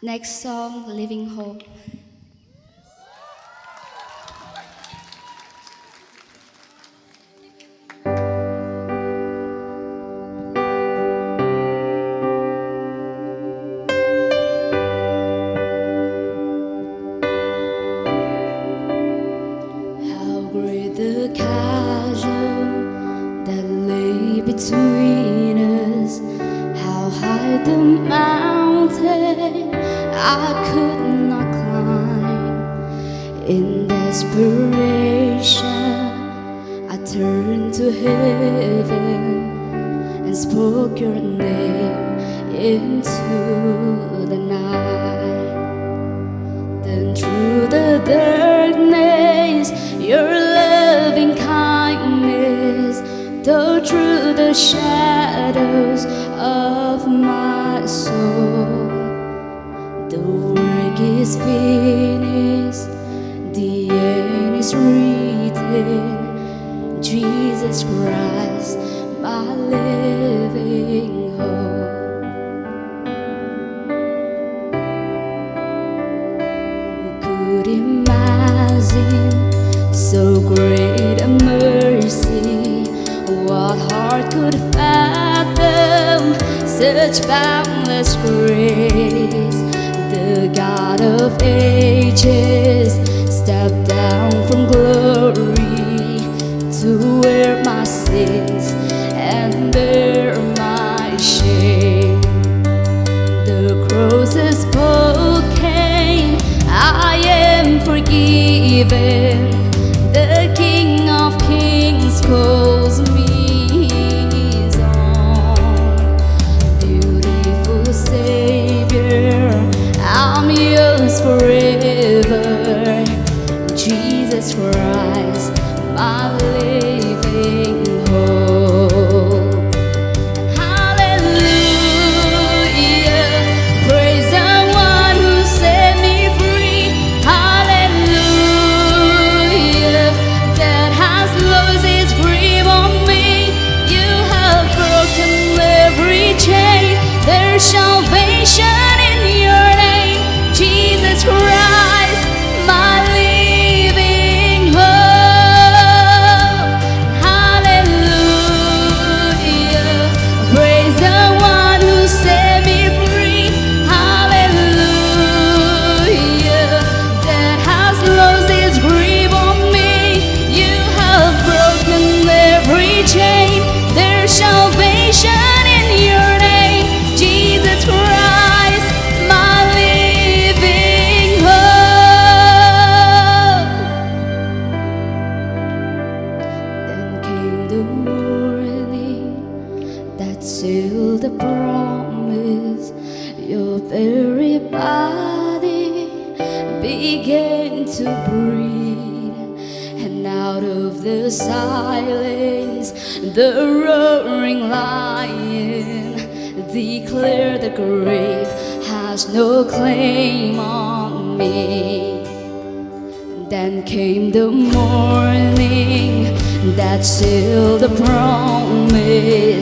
Next song, Living Hope. How great the chasm that lay between us, how high the mountain I could not climb. In desperation, I turned to heaven and spoke your name into the night. Then through the darkness, your loving kindness, though through the shadows of my soul. The work is finished, the end is written. Jesus Christ, my living hope. Who could imagine so great a mercy? What heart could fathom such boundless grace? The God of ages stepped down from glory to wear my sins and bear my shame. The cross is spoken, I am forgiven. The King of Kings calls me his own. Beautiful Savior, I'm yours forever. Jesus Christ, my living hope. Hallelujah, praise the one who set me free. Hallelujah, that has lost its grip on me. You have broken every chain. There's salvation in your name, Jesus Christ, my living hope. Hallelujah, praise the one who set me free. Hallelujah, that has lost its grip on me. You have broken every chain. There's salvation in your name, Jesus Christ, my living hope. Then came the morning that sealed the promise. Your very body began to breathe, and out of the silence, the roaring lion declared the grave has no claim on me. Then came the morning that sealed the promise.